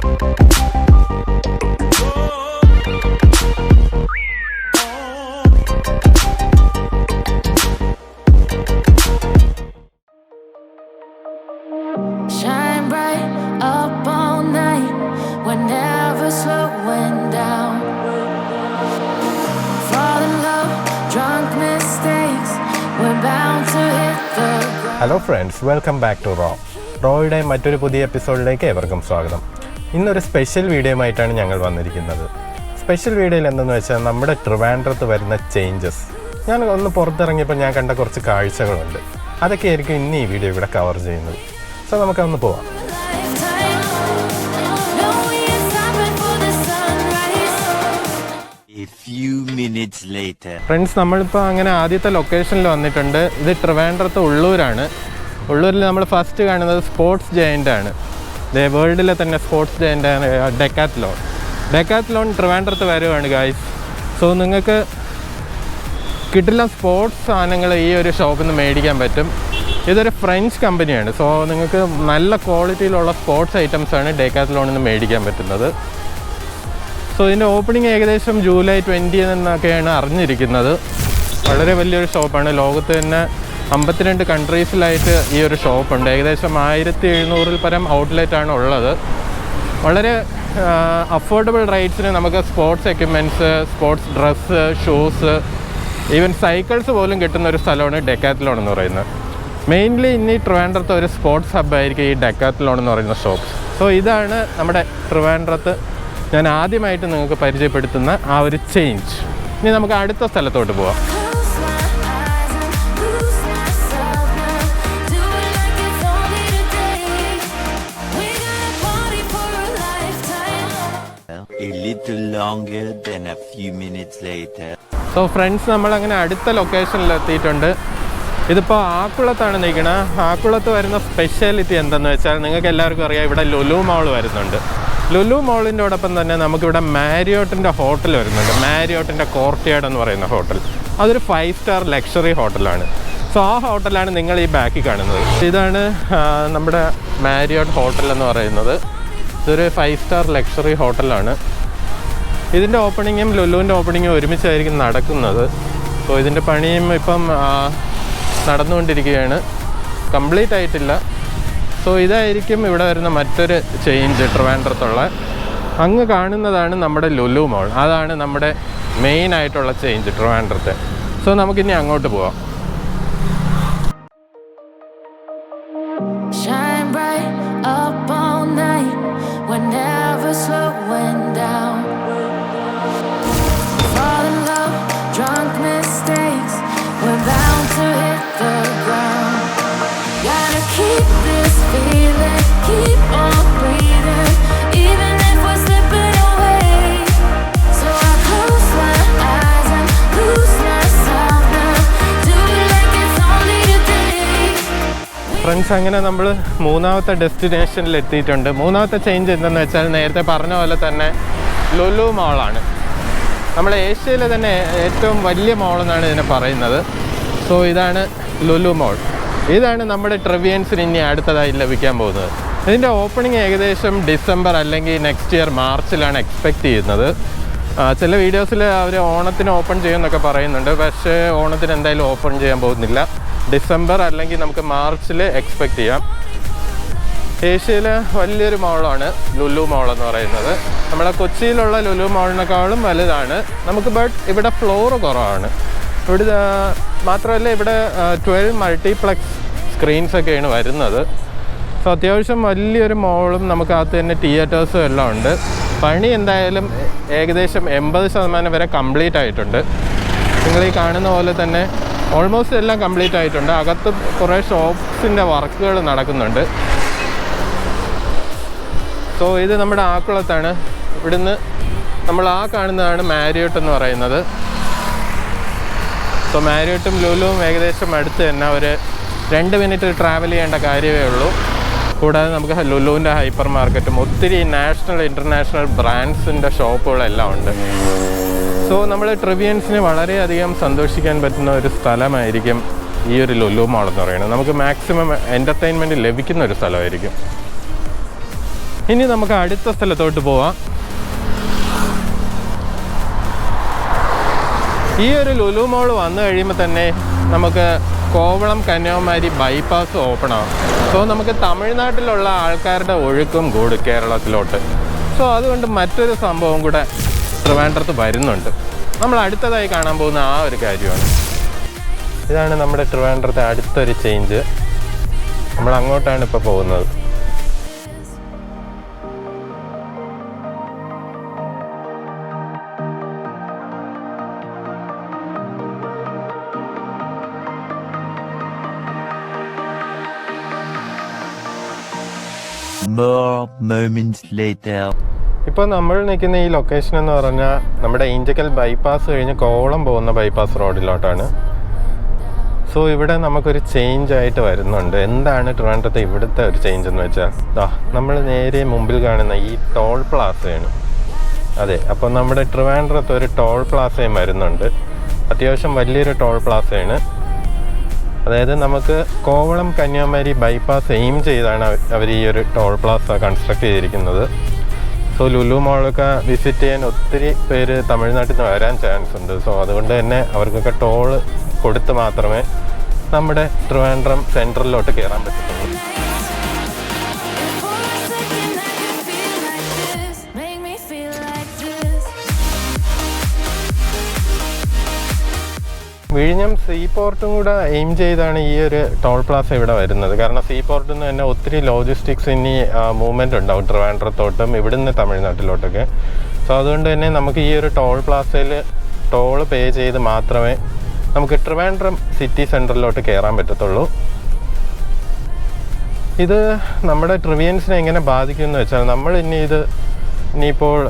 Hello friends, welcome back to റോയുടെ മറ്റൊരു പുതിയ എപ്പിസോഡിലേക്ക് ഏവർക്കും സ്വാഗതം. ഇന്നൊരു സ്പെഷ്യൽ വീഡിയോയുമായിട്ടാണ് ഞങ്ങൾ വന്നിരിക്കുന്നത്. സ്പെഷ്യൽ വീഡിയോയിൽ എന്തെന്ന് വെച്ചാൽ നമ്മുടെ ട്രിവാൻഡ്രത്ത് വരുന്ന ചേഞ്ചസ്. ഞാൻ ഒന്ന് പുറത്തിറങ്ങിയപ്പോൾ ഞാൻ കണ്ട കുറച്ച് കാഴ്ചകളുണ്ട്. അതൊക്കെ ആയിരിക്കും ഇന്ന് ഈ വീഡിയോ ഇവിടെ കവർ ചെയ്യുന്നത്. സോ നമുക്കൊന്ന് പോവാം. ഫ്രണ്ട്സ്, നമ്മളിപ്പോൾ അങ്ങനെ ആദ്യത്തെ ലൊക്കേഷനിൽ വന്നിട്ടുണ്ട്. ഇത് ട്രിവാൻഡ്രത്ത് ഉള്ളൂരാണ്. ഉള്ളൂരിൽ നമ്മൾ ഫസ്റ്റ് കാണുന്നത് സ്പോർട്സ് ജയൻ്റ് ആണ്. വേൾഡിലെ തന്നെ സ്പോർട്സ് ജയൻ്റ് ആണ് ഡെക്കാത്ലോൺ ട്രിവാൻഡ്രത്ത് വരുവാണ് ഗായ്സ്. സോ നിങ്ങൾക്ക് കിട്ടില്ല സ്പോർട്സ് സാധനങ്ങൾ ഈ ഒരു ഷോപ്പിൽ നിന്ന് മേടിക്കാൻ പറ്റും. ഇതൊരു ഫ്രഞ്ച് കമ്പനിയാണ്. സോ നിങ്ങൾക്ക് നല്ല ക്വാളിറ്റിയിലുള്ള സ്പോർട്സ് ഐറ്റംസാണ് ഡെക്കാത്ലോണിൽ നിന്ന് മേടിക്കാൻ പറ്റുന്നത്. സോ ഇതിൻ്റെ ഓപ്പണിംഗ് ഏകദേശം ജൂലൈ 20 എന്നൊക്കെയാണ് അറിഞ്ഞിരിക്കുന്നത്. വളരെ വലിയൊരു ഷോപ്പാണ്. ലോകത്ത് തന്നെ 52 കൺട്രീസിലായിട്ട് ഈ ഒരു ഷോപ്പുണ്ട്. ഏകദേശം 1700 പരം ഔട്ട്ലെറ്റാണ് ഉള്ളത്. വളരെ അഫോർഡബിൾ റേറ്റ്സിന് നമുക്ക് sports equipments, sports dress, shoes, even cycles പോലും കിട്ടുന്ന ഒരു സ്ഥലമാണ് ഡെക്കാത്ലോൺ എന്ന് പറയുന്നത്. മെയിൻലി ഇനി ട്രിവാൻഡ്രത്ത് ഒരു സ്പോർട്സ് ഹബ്ബായിരിക്കും ഈ ഡെക്കാത്ലോൺ എന്ന് പറയുന്ന ഷോപ്പ്. സോ ഇതാണ് നമ്മുടെ ട്രിവാൻഡ്രത്ത് ഞാൻ ആദ്യമായിട്ട് നിങ്ങൾക്ക് പരിചയപ്പെടുത്തുന്ന ആ ഒരു ചേഞ്ച്. ഇനി നമുക്ക് അടുത്ത സ്ഥലത്തോട്ട് പോവാം. സോ ഫ്രണ്ട്സ്, നമ്മളങ്ങനെ അടുത്ത ലൊക്കേഷനിൽ എത്തിയിട്ടുണ്ട്. ഇതിപ്പോൾ ആക്കുളത്താണ് നിൽക്കുന്നത്. ആക്കുളത്ത് വരുന്ന സ്പെഷ്യാലിറ്റി എന്തെന്ന് വെച്ചാൽ നിങ്ങൾക്ക് എല്ലാവർക്കും അറിയാം, ഇവിടെ ലുലു മാൾ വരുന്നുണ്ട്. ലുലു മാളിൻ്റെ ഓടൊപ്പം തന്നെ നമുക്കിവിടെ മാരിയോട്ടിൻ്റെ ഹോട്ടൽ വരുന്നുണ്ട്. മാരിയോട്ടിൻ്റെ കോർട്ടിയാർഡ് എന്ന് പറയുന്ന ഹോട്ടൽ. അതൊരു 5 സ്റ്റാർ ലക്ഷറി ഹോട്ടലാണ്. സോ ആ ഹോട്ടലാണ് നിങ്ങൾ ഈ ബാക്കിൽ കാണുന്നത്. ഇതാണ് നമ്മുടെ മാരിയോട്ട് ഹോട്ടൽ എന്ന് പറയുന്നത്. ഇതൊരു 5 സ്റ്റാർ ലക്ഷറി ഹോട്ടലാണ്. ഇതിൻ്റെ ഓപ്പണിങ്ങും ലുലുവിൻ്റെ ഓപ്പണിങ്ങും ഒരുമിച്ചായിരിക്കും നടക്കുന്നത്. സോ ഇതിൻ്റെ പണിയും ഇപ്പം നടന്നുകൊണ്ടിരിക്കുകയാണ്, കംപ്ലീറ്റ് ആയിട്ടില്ല. സോ ഇതായിരിക്കും ഇവിടെ വരുന്ന മറ്റൊരു ചേഞ്ച് ട്രിവാൻഡ്രത്തുള്ള. അങ്ങ് കാണുന്നതാണ് നമ്മുടെ ലുലു മോൾ. അതാണ് നമ്മുടെ മെയിൻ ആയിട്ടുള്ള ചേഞ്ച് ട്രിവാൻഡ്രത്തെ. സോ നമുക്കിനി അങ്ങോട്ട് പോവാം. ഫ്രണ്ട്സ്, അങ്ങനെ നമ്മൾ മൂന്നാമത്തെ ഡെസ്റ്റിനേഷനിൽ എത്തിയിട്ടുണ്ട്. മൂന്നാമത്തെ ചേഞ്ച് എന്തെന്ന് വെച്ചാൽ നേരത്തെ പറഞ്ഞ പോലെ തന്നെ ലുലു മോളാണ്. നമ്മൾ ഏഷ്യയിലെ തന്നെ ഏറ്റവും വലിയ മോളെന്നാണ് ഇതിനെ പറയുന്നത്. സോ ഇതാണ് ലുലു മോൾ. ഇതാണ് നമ്മുടെ ട്രിവിയൻസിന് ഇനി അടുത്തതായി ലഭിക്കാൻ പോകുന്നത്. ഇതിൻ്റെ ഓപ്പണിംഗ് ഏകദേശം ഡിസംബർ അല്ലെങ്കിൽ നെക്സ്റ്റ് ഇയർ മാർച്ചിലാണ് എക്സ്പെക്റ്റ് ചെയ്യുന്നത്. ചില വീഡിയോസിൽ അവർ ഓണത്തിന് ഓപ്പൺ ചെയ്യുമെന്നൊക്കെ പറയുന്നുണ്ട്. പക്ഷേ ഓണത്തിന് എന്തായാലും ഓപ്പൺ ചെയ്യാൻ പോകുന്നില്ല. ഡിസംബർ അല്ലെങ്കിൽ നമുക്ക് മാർച്ചിൽ എക്സ്പെക്റ്റ് ചെയ്യാം. ഏഷ്യയിലെ വലിയൊരു മോളാണ് ലുലു മോൾ എന്ന് പറയുന്നത്. നമ്മുടെ കൊച്ചിയിലുള്ള ലുലു മോളിനേക്കാളും വലുതാണ് നമുക്ക്. ബട്ട് ഇവിടെ ഫ്ലോർ കുറവാണ്. ഇവിടെ മാത്രമല്ല, ഇവിടെ 12 മൾട്ടിപ്ലക്സ് സ്ക്രീൻസൊക്കെയാണ് വരുന്നത്. സോ അത്യാവശ്യം വലിയൊരു മോളും നമുക്കകത്ത് തന്നെ തിയേറ്റേഴ്സും എല്ലാം ഉണ്ട്. പണി എന്തായാലും ഏകദേശം 80% വരെ കംപ്ലീറ്റ് ആയിട്ടുണ്ട്. നിങ്ങൾ ഈ കാണുന്ന പോലെ തന്നെ ഓൾമോസ്റ്റ് എല്ലാം കംപ്ലീറ്റ് ആയിട്ടുണ്ട്. അകത്ത് കുറേ ഷോപ്സിൻ്റെ വർക്കുകൾ നടക്കുന്നുണ്ട്. സോ ഇത് നമ്മുടെ ആക്കുളത്താണ്. ഇവിടുന്ന് നമ്മൾ ആ കാണുന്നതാണ് മാരിയോട്ട് എന്ന് പറയുന്നത്. സോ മാരിയോട്ടും ലുലുവും ഏകദേശം അടുത്ത് തന്നെ ഒരു 2 മിനിറ്റ് ട്രാവൽ ചെയ്യേണ്ട കാര്യമേ ഉള്ളൂ. കൂടാതെ നമുക്ക് ലുലുവിൻ്റെ ഹൈപ്പർ മാർക്കറ്റും ഒത്തിരി നാഷണൽ ഇൻ്റർനാഷണൽ ബ്രാൻഡ്സിൻ്റെ ഷോപ്പുകളെല്ലാം ഉണ്ട്. സോ നമ്മൾ ട്രിവിയൻസിന് വളരെയധികം സന്തോഷിക്കാൻ പറ്റുന്ന ഒരു സ്ഥലമായിരിക്കും ഈ ഒരു ലുലു മാൾ എന്ന് പറയുന്നത്. നമുക്ക് മാക്സിമം എൻ്റർടൈൻമെൻറ്റ് ലഭിക്കുന്ന ഒരു സ്ഥലമായിരിക്കും. ഇനി നമുക്ക് അടുത്ത സ്ഥലത്തോട്ട് പോവാം. ഈ ഒരു ലുലു മോൾ വന്നു കഴിയുമ്പോൾ തന്നെ നമുക്ക് കോവളം കന്യാകുമാരി ബൈപ്പാസ് ഓപ്പൺ ആവും. സോ നമുക്ക് തമിഴ്നാട്ടിലുള്ള ആൾക്കാരുടെ ഒഴുക്കും കൂടും കേരളത്തിലോട്ട്. സോ അതുകൊണ്ട് മറ്റൊരു സംഭവം കൂടെ ട്രിവാൻഡ്രത്ത് വരുന്നുണ്ട്. നമ്മൾ അടുത്തതായി കാണാൻ പോകുന്ന ആ ഒരു കാര്യമാണ്. ഇതാണ് നമ്മുടെ ട്രിവാൻഡ്രത്തെ അടുത്തൊരു ചേഞ്ച്. നമ്മൾ അങ്ങോട്ടാണ് ഇപ്പോൾ പോകുന്നത്. ഇപ്പോൾ നമ്മൾ നിൽക്കുന്ന ഈ ലൊക്കേഷൻ എന്ന് പറഞ്ഞാൽ നമ്മുടെ ഈഞ്ചക്കൽ ബൈപ്പാസ് കഴിഞ്ഞ് കോവളം പോകുന്ന ബൈപ്പാസ് റോഡിലോട്ടാണ്. സോ ഇവിടെ നമുക്കൊരു ചേഞ്ച് ആയിട്ട് വരുന്നുണ്ട്. എന്താണ് ട്രിവാൻഡ്രത്തെ ഇവിടുത്തെ ഒരു ചേഞ്ച് എന്ന് വെച്ചാൽ, നമ്മൾ നേരെ മുമ്പിൽ കാണുന്ന ഈ ടോൾ പ്ലാസയാണ്. അതെ, അപ്പോൾ നമ്മുടെ ട്രിവാൻഡ്രത്ത് ഒരു ടോൾ പ്ലാസയും വരുന്നുണ്ട്. അത്യാവശ്യം വലിയൊരു ടോൾ പ്ലാസയാണ്. അതായത് നമുക്ക് കോവളം കന്യാകുമാരി ബൈപ്പാസ് എയിം ചെയ്താണ് അവർ ഈ ഒരു ടോൾ പ്ലാസ കൺസ്ട്രക്ട് ചെയ്തിരിക്കുന്നത്. സോ ലുലു മോളൊക്കെ വിസിറ്റ് ചെയ്യാൻ ഒത്തിരി പേര് തമിഴ്നാട്ടിൽ നിന്ന് വരാൻ ചാൻസ് ഉണ്ട്. സോ അതുകൊണ്ട് തന്നെ അവർക്കൊക്കെ ടോൾ കൊടുത്ത് മാത്രമേ നമ്മുടെ ട്രിവാൻഡ്രം സെൻട്രലിലോട്ട് കയറാൻ പറ്റത്തുള്ളൂ. വിഴിഞ്ഞം സീ പോർട്ടും കൂടെ എയിം ചെയ്താണ് ഈ ഒരു ടോൾ പ്ലാസ ഇവിടെ വരുന്നത്. കാരണം സീ പോർട്ടിൽ നിന്ന് തന്നെ ഒത്തിരി ലോജിസ്റ്റിക്സ് ഇനി മൂവ്മെൻ്റ് ഉണ്ടാവും ട്രിവാൻഡ്രത്തോട്ടും ഇവിടുന്ന് തമിഴ്നാട്ടിലോട്ടൊക്കെ. സോ അതുകൊണ്ട് തന്നെ നമുക്ക് ഈ ഒരു ടോൾ പ്ലാസയിൽ ടോൾ പേ ചെയ്ത് മാത്രമേ നമുക്ക് ട്രിവാൻഡ്രം സിറ്റി സെൻറ്ററിലോട്ട് കയറാൻ പറ്റത്തുള്ളൂ. ഇത് നമ്മുടെ ട്രിവിയൻസിനെ എങ്ങനെ ബാധിക്കുമെന്ന് വെച്ചാൽ, നമ്മൾ ഇനിയിപ്പോൾ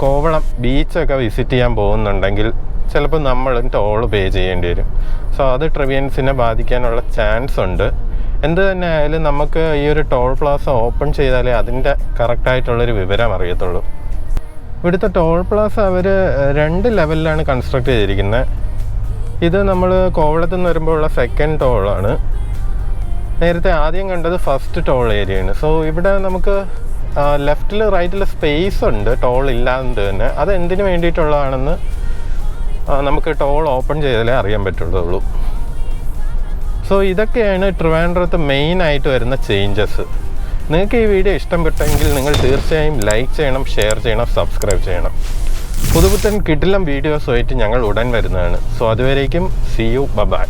കോവളം ബീച്ചൊക്കെ വിസിറ്റ് ചെയ്യാൻ പോകുന്നുണ്ടെങ്കിൽ ചിലപ്പോൾ നമ്മൾ ടോൾ പേ ചെയ്യേണ്ടി വരും. സോ അത് ട്രിവിയൻസിനെ ബാധിക്കാനുള്ള ചാൻസ് ഉണ്ട്. എന്ത് തന്നെ ആയാലും നമുക്ക് ഈ ഒരു ടോൾ പ്ലാസ ഓപ്പൺ ചെയ്താലേ അതിൻ്റെ കറക്റ്റായിട്ടുള്ളൊരു വിവരം അറിയത്തുള്ളൂ. ഇവിടുത്തെ ടോൾ പ്ലാസ അവർ 2 ലെവലിലാണ് കൺസ്ട്രക്ട് ചെയ്തിരിക്കുന്നത്. ഇത് നമ്മൾ കോവളത്ത് നിന്ന് വരുമ്പോൾ ഉള്ള സെക്കൻഡ് ടോളാണ്. നേരത്തെ ആദ്യം കണ്ടത് ഫസ്റ്റ് ടോൾ ഏരിയയാണ്. സോ ഇവിടെ നമുക്ക് ലെഫ്റ്റിൽ റൈറ്റിൽ സ്പേസ് ഉണ്ട് ടോൾ ഇല്ലാതെ തന്നെ. അത് എന്തിനു വേണ്ടിയിട്ടുള്ളതാണെന്ന് നമുക്ക് ടോൾ ഓപ്പൺ ചെയ്താലേ അറിയാൻ പറ്റുള്ളൂ. സോ ഇതൊക്കെയാണ് ട്രിവാൻഡ്രത്ത് മെയിനായിട്ട് വരുന്ന ചേഞ്ചസ്. നിങ്ങൾക്ക് ഈ വീഡിയോ ഇഷ്ടപ്പെട്ടെങ്കിൽ നിങ്ങൾ തീർച്ചയായും ലൈക്ക് ചെയ്യണം, ഷെയർ ചെയ്യണം, സബ്സ്ക്രൈബ് ചെയ്യണം. പുതുപുത്തൻ കിടിലം വീഡിയോസുമായിട്ട് ഞങ്ങൾ ഉടൻ വരുന്നതാണ്. സോ അതുവരേക്കും സീ യു, ബൈ.